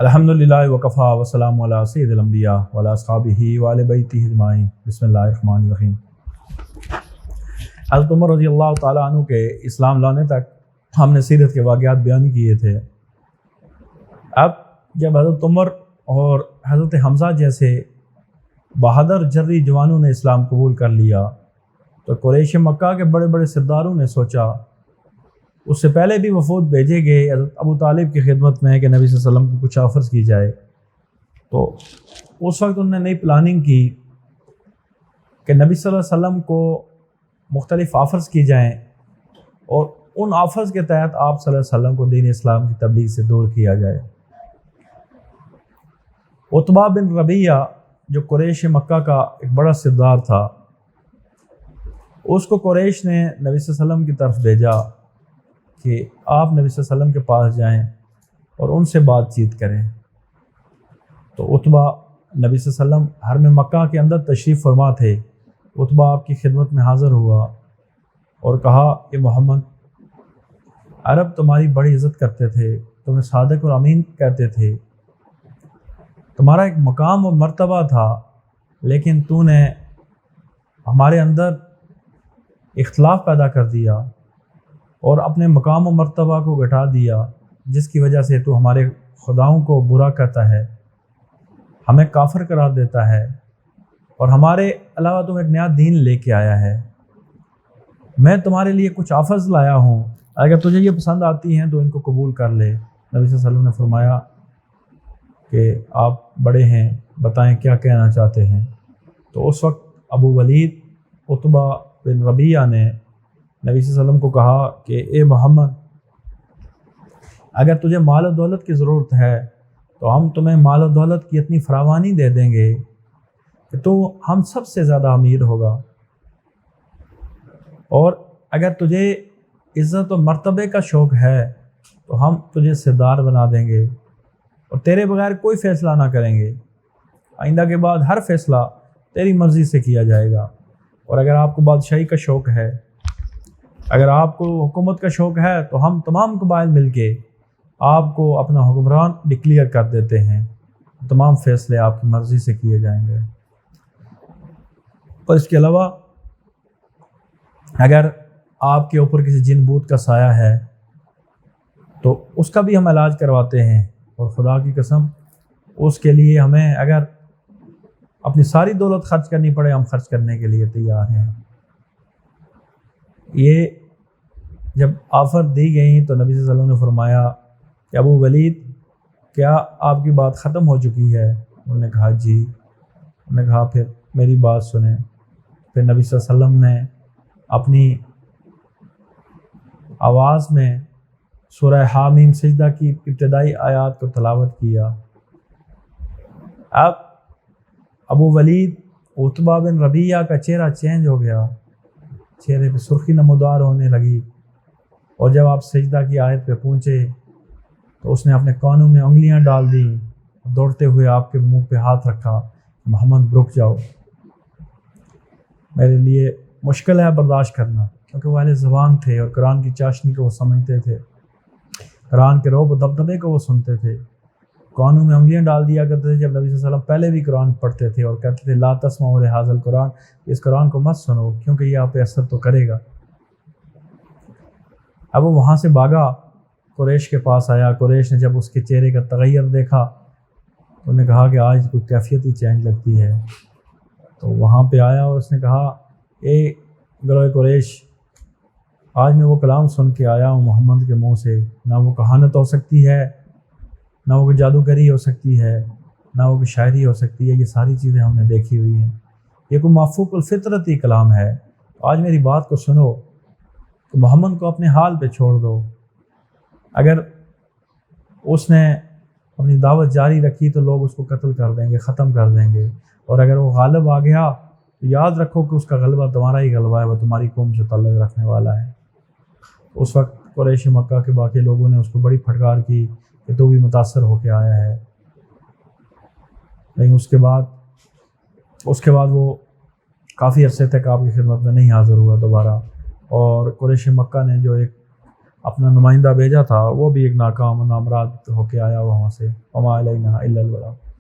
الحمدللہ وکفا وسلام علی سید الانبیاء وعلی اصحابہ وآل بیتہ اجمعین۔ بسم اللہ الرحمن الرحیم۔ حضرت عمر رضی اللہ تعالیٰ عنہ کے اسلام لانے تک ہم نے سیرت کے واقعات بیان کیے تھے۔ اب جب حضرت عمر اور حضرت حمزہ جیسے بہادر جرری جوانوں نے اسلام قبول کر لیا تو قریش مکہ کے بڑے بڑے سرداروں نے سوچا، اس سے پہلے بھی وفود بھیجے گئے حضرت ابو طالب کی خدمت میں کہ نبی صلی اللہ علیہ وسلم کو کچھ آفرز کی جائے، تو اس وقت انہوں نے نئی پلاننگ کی کہ نبی صلی اللہ علیہ وسلم کو مختلف آفرز کی جائیں اور ان آفرز کے تحت آپ صلی اللہ علیہ وسلم کو دین اسلام کی تبلیغ سے دور کیا جائے۔ عتبہ بن ربیعہ جو قریش مکہ کا ایک بڑا سردار تھا، اس کو قریش نے نبی صلی اللہ علیہ وسلم کی طرف بھیجا کہ آپ نبی صلی اللہ علیہ وسلم کے پاس جائیں اور ان سے بات چیت کریں۔ تو عتبہ نبی صلی اللہ علیہ وسلم حرم مکہ کے اندر تشریف فرما تھے۔ عتبہ آپ کی خدمت میں حاضر ہوا اور کہا کہ محمد، عرب تمہاری بڑی عزت کرتے تھے، تمہیں صادق اور امین کہتے تھے، تمہارا ایک مقام اور مرتبہ تھا، لیکن تو نے ہمارے اندر اختلاف پیدا کر دیا اور اپنے مقام و مرتبہ کو گھٹا دیا، جس کی وجہ سے تو ہمارے خداؤں کو برا کہتا ہے، ہمیں کافر قرار دیتا ہے اور ہمارے علاوہ تم ایک نیا دین لے کے آیا ہے۔ میں تمہارے لیے کچھ آفرز لایا ہوں، اگر تجھے یہ پسند آتی ہیں تو ان کو قبول کر لے۔ نبی صلی اللہ علیہ وسلم نے فرمایا کہ آپ بڑے ہیں، بتائیں کیا کہنا چاہتے ہیں۔ تو اس وقت ابو ولید عتبہ بن ربیعہ نے نبی صلی اللہ علیہ وسلم کو کہا کہ اے محمد، اگر تجھے مال و دولت کی ضرورت ہے تو ہم تمہیں مال و دولت کی اتنی فراوانی دے دیں گے کہ تو ہم سب سے زیادہ امیر ہوگا، اور اگر تجھے عزت و مرتبے کا شوق ہے تو ہم تجھے سردار بنا دیں گے اور تیرے بغیر کوئی فیصلہ نہ کریں گے، آئندہ کے بعد ہر فیصلہ تیری مرضی سے کیا جائے گا۔ اور اگر آپ کو بادشاہی کا شوق ہے، اگر آپ کو حکومت کا شوق ہے تو ہم تمام قبائل مل کے آپ کو اپنا حکمران ڈکلیئر کر دیتے ہیں، تمام فیصلے آپ کی مرضی سے کیے جائیں گے۔ اور اس کے علاوہ اگر آپ کے اوپر کسی جن بوت کا سایہ ہے تو اس کا بھی ہم علاج کرواتے ہیں، اور خدا کی قسم اس کے لیے ہمیں اگر اپنی ساری دولت خرچ کرنی پڑے، ہم خرچ کرنے کے لیے تیار ہیں۔ یہ جب آفر دی گئیں تو نبی صلی اللہ علیہ وسلم نے فرمایا کہ ابو ولید، کیا آپ کی بات ختم ہو چکی ہے؟ انہوں نے کہا جی۔ انہوں نے کہا پھر میری بات سنیں۔ پھر نبی صلی اللہ علیہ وسلم نے اپنی آواز میں سورہ حامیم سجدہ کی ابتدائی آیات کو تلاوت کیا۔ اب ابو ولید عتبہ بن ربیعہ کا چہرہ چینج ہو گیا، چہرے پہ سرخی نمودار ہونے لگی، اور جب آپ سجدہ کی آیت پہ پہنچے تو اس نے اپنے کانوں میں انگلیاں ڈال دیں، دوڑتے ہوئے آپ کے منہ پہ ہاتھ رکھا، محمد رک جاؤ، میرے لیے مشکل ہے برداشت کرنا، کیونکہ وہ اہل زبان تھے اور قرآن کی چاشنی کو وہ سمجھتے تھے، قرآن کے رعب و دبدبے کو وہ سنتے تھے۔ کانوں میں انگلیاں ڈال دیا کرتے تھے۔ جب نبی صلی اللہ علیہ وسلم پہلے بھی قرآن پڑھتے تھے اور کہتے تھے لا تسمعوا لہذا القرآن، اس قرآن کو مت سنو کیونکہ یہ آپ پہ اثر تو کرے گا۔ اب وہ وہاں سے بھاگا، قریش کے پاس آیا۔ قریش نے جب اس کے چہرے کا تغیر دیکھا تو انہوں نے کہا کہ آج کوئی کیفیت ہی چینج لگتی ہے۔ تو وہاں پہ آیا اور اس نے کہا اے گروہ قریش، آج میں وہ کلام سن کے آیا ہوں محمد کے منہ سے، نہ وہ کہانت ہو سکتی ہے، نہ وہ جادوگری ہو سکتی ہے، نہ وہ شاعری ہو سکتی ہے، یہ ساری چیزیں ہم نے دیکھی ہوئی ہیں، یہ کوئی مافوق الفطرتی کلام ہے۔ آج میری بات کو سنو کہ محمد کو اپنے حال پہ چھوڑ دو۔ اگر اس نے اپنی دعوت جاری رکھی تو لوگ اس کو قتل کر دیں گے، ختم کر دیں گے، اور اگر وہ غالب آ گیا تو یاد رکھو کہ اس کا غلبہ تمہارا ہی غلبہ ہے، وہ تمہاری قوم سے تعلق رکھنے والا ہے۔ اس وقت قریش مکہ کے باقی لوگوں نے اس کو بڑی پھٹکار کی کہ تو بھی متاثر ہو کے آیا ہے، لیکن اس کے بعد وہ کافی عرصے تک آپ کی خدمت میں نہیں حاضر ہوا دوبارہ، اور قریش مکہ نے جو ایک اپنا نمائندہ بھیجا تھا، وہ بھی ایک ناکام و نامراد ہو کے آیا وہاں سے، وما علینا الا البلاغ۔